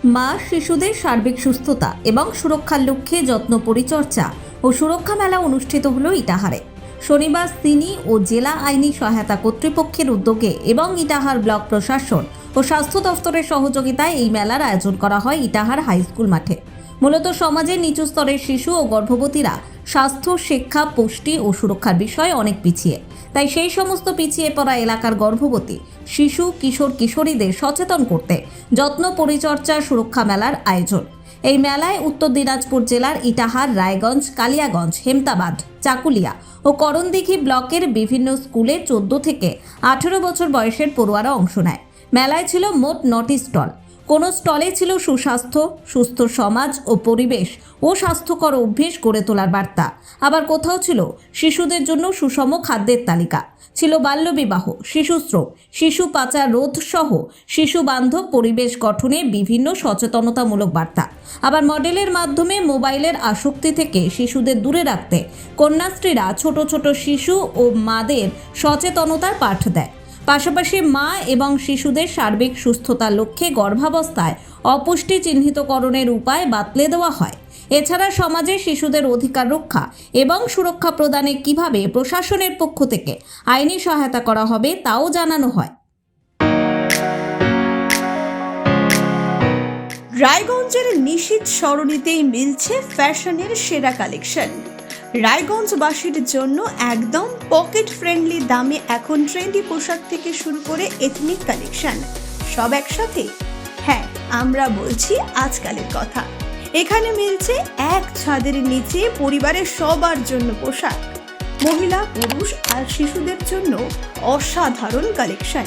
মা শিশুদের সার্বিক সুস্থতা এবং সুরক্ষার লক্ষ্যে যত্ন পরিচর্যা ও সুরক্ষা মেলা অনুষ্ঠিত হলো ইটাহারে। শনিবার সিনি ও জেলা আইনি সহায়তা কর্তৃপক্ষের উদ্যোগে এবং ইটাহার ব্লক প্রশাসন ও স্বাস্থ্য দফতরের সহযোগিতায় এই মেলার আয়োজন করা হয় ইটাহার হাই স্কুল মাঠে। মূলত সমাজের নিচু স্তরের শিশু ও গর্ভবতীরা স্বাস্থ্য, শিক্ষা, পুষ্টি ও সুরক্ষার বিষয়ে অনেক পিছিয়ে। তাই সেই সমস্ত পিছিয়ে পড়া এলাকার গর্ভবতী শিশু, কিশোর, কিশোরীদের সচেতন করতে যত্ন পরিচর্যা সুরক্ষা মেলার আয়োজন। এই মেলায় উত্তর দিনাজপুর জেলার ইটাহার, রায়গঞ্জ, কালিয়াগঞ্জ, হেমতাবাদ, চাকুলিয়া ও করণদিঘি ব্লকের বিভিন্ন স্কুলে 14 থেকে 18 বছর বয়সের পড়ুয়ারা অংশ নেয়। মেলায় ছিল মোট 9টি স্টল। কোনো স্টলে ছিল সুস্বাস্থ্য, সুস্থ সমাজ ও পরিবেশ ও স্বাস্থ্যকর অভ্যেস গড়ে তোলার বার্তা। আবার কোথাও ছিল শিশুদের জন্য সুষম খাদ্যের তালিকা, ছিল বাল্যবিবাহ, শিশুশ্রম, শিশু পাচার রোধ সহ শিশু বান্ধব পরিবেশ গঠনে বিভিন্ন সচেতনতামূলক বার্তা। আবার মডেলের মাধ্যমে মোবাইলের আসক্তি থেকে শিশুদের দূরে রাখতে কন্যাশ্রীরা ছোট ছোট শিশু ও মাদের সচেতনতার পাঠ দেয়। পাশাপাশি মা এবং শিশুদের সার্বিক সুস্থতার লক্ষ্যে গর্ভাবস্থায় অপুষ্টি চিহ্নিতকরণের উপায় বাতলে দেওয়া হয়। এছাড়া সমাজে শিশুদের অধিকার রক্ষা এবং সুরক্ষা প্রদানে কিভাবে প্রশাসনের পক্ষ থেকে আইনি সহায়তা করা হবে তাও জানানো হয়। রায়গঞ্জের নিশীথ সরণিতেই মিলছে ফ্যাশনের সেরা কালেকশন। রায়গঞ্জবাসীর জন্য একদম পকেট ফ্রেন্ডলি দামে এখন ট্রেন্ডি পোশাক থেকে শুরু করে এথনিক কালেকশন সব একসাথে। হ্যাঁ, আমরা বলছি আজকালের কথা। এখানে মিলছে এক ছাদের নিচে পরিবারের সবার জন্য পোশাক, মহিলা, পুরুষ আর শিশুদের জন্য অসাধারণ কালেকশন।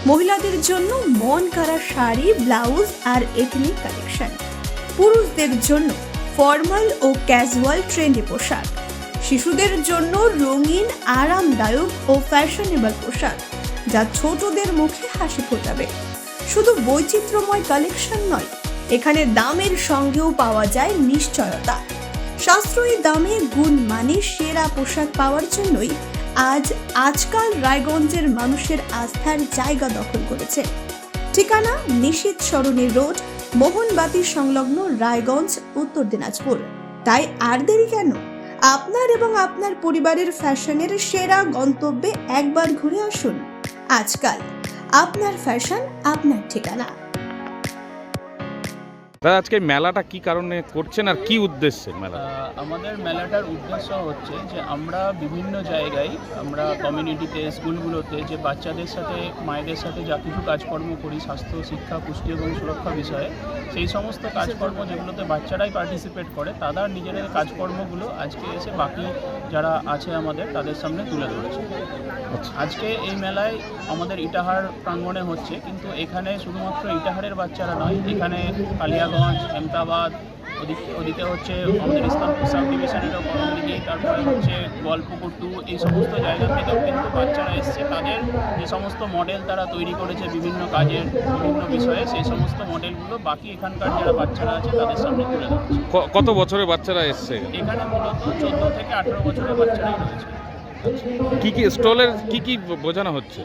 মহিলাদের জন্য মন কাড়া শাড়ি, ব্লাউজ আর এথনিক কালেকশন। পুরুষদের জন্য ফর্মাল ও ক্যাজুয়াল ট্রেন্ডি পোশাক। শিশুদের জন্য রঙিন, আরামদায়ক ও ফ্যাশনেবল পোশাক যা ছোটদের মুখে হাসি ফোটাবে। শুধু বৈচিত্র্যময় কালেকশন নয়, এখানে দামের সঙ্গেও পাওয়া যায় নিশ্চয়তা। সাশ্রয়ী দামে গুণমানের সেরা পোশাক পাওয়ার জন্যই আজকাল রায়গঞ্জের মানুষের আস্থার জায়গা দখল করেছে। ঠিকানা নিশীথ সরণি রোড, মোহনবাতি সংলগ্ন, রায়গঞ্জ, উত্তর দিনাজপুর। তাই আর দেরি কেন? আপনার এবং আপনার পরিবারের ফ্যাশনের সেরা গন্তব্যে একবার ঘুরে আসুন। আজকাল আপনার ফ্যাশন, আপনার ঠিকানা। দাদা, আজকে মেলাটা কি কারণে করছেন আর কি উদ্দেশ্যে মেলা? আমাদের মেলাটার উদ্দেশ্য হচ্ছে যে আমরা বিভিন্ন জায়গায়, আমরা কমিউনিটিতে, স্কুলগুলোতে যে বাচ্চাদের সাথে, মায়েদের সাথে যা কিছু কাজকর্ম করি স্বাস্থ্য, শিক্ষা, পুষ্টি এবং সুরক্ষা বিষয়ে, সেই সমস্ত কাজকর্ম যেগুলোতে বাচ্চারাই পার্টিসিপেট করে, তারা নিজেদের কাজকর্মগুলো আজকে এসে বাকি যারা আছে আমাদের তাদের সামনে তুলে ধরেছে। আজকে এই মেলায় আমাদের ইটাহার প্রাঙ্গণে হচ্ছে, কিন্তু এখানে শুধুমাত্র ইটাহারের বাচ্চারা নয়, এখানে কালিয়াগঞ্জ, হেমতাবাদ, ওদিকে হচ্ছে আমাদের ইসলামপুর সাব ডিভিশনেরও করণদিঘি, তারপরে হচ্ছে গল্পপুর 2, এই সমস্ত জায়গা থেকেও কিন্তু বাচ্চারা এসছে। তাদের যে সমস্ত মডেল তারা তৈরি করেছে বিভিন্ন কাজের, বিভিন্ন বিষয়ে, সেই সমস্ত মডেলগুলো বাকি এখানকার যারা বাচ্চারা আছে তাদের সামনে তুলে ধরছে। কত বছরের বাচ্চারা এসছে? এখানে মূলত 14 থেকে 18 বছরের বাচ্চারাই রয়েছে। কি কি স্টলের কি বোঝানো হচ্ছে?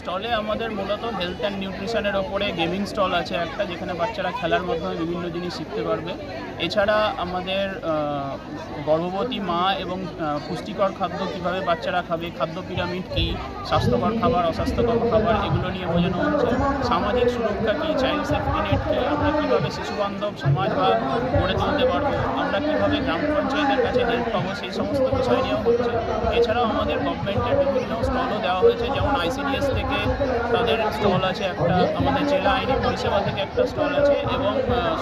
স্টলে আমাদের মূলত হেলথ অ্যান্ড নিউট্রিশনের ওপরে গেমিং স্টল আছে একটা, যেখানে বাচ্চারা খেলার মাধ্যমে বিভিন্ন জিনিস শিখতে পারবে। এছাড়া আমাদের গর্ভবতী মা এবং পুষ্টিকর খাদ্য কীভাবে বাচ্চারা খাবে, খাদ্য পিরামিড কী, স্বাস্থ্যকর খাবার, অস্বাস্থ্যকর খাবার, এগুলো নিয়ে বোঝানো হচ্ছে। সামাজিক সুরক্ষা কী, চাইল্ড সেফটি নেট কী, আমরা কীভাবে শিশুবান্ধব সমাজ বা গড়ে তুলতে পারবো, আমরা কীভাবে গ্রাম পঞ্চায়েতের কাছে হেল্প পাবো, সেই সমস্ত বিষয় নিয়েও হচ্ছে। এছাড়াও আমাদের গভর্নমেন্টের বিভিন্ন স্টলও দেওয়া হয়েছে, যেমন ICDS থেকে তাদের স্টল আছে একটা, আমাদের জেলা আইনি পরিষেবা থেকে একটা স্টল আছে, এবং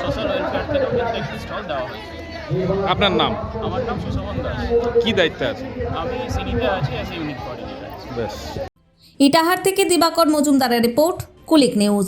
সোশ্যাল ওয়েলফেয়ার থেকেও কিন্তু একটি স্টল দেওয়া হয়েছে। আপনার নাম? আমার নাম সুশোভন দাস। কি দায়িত্বে আছে? আমি সিনিতে আছি, এস ইউনিট কোঅর্ডিনেটর। বেশ। ইটাহার থেকে দিবাকর মজুমদারের রিপোর্ট, কুলিক নিউজ।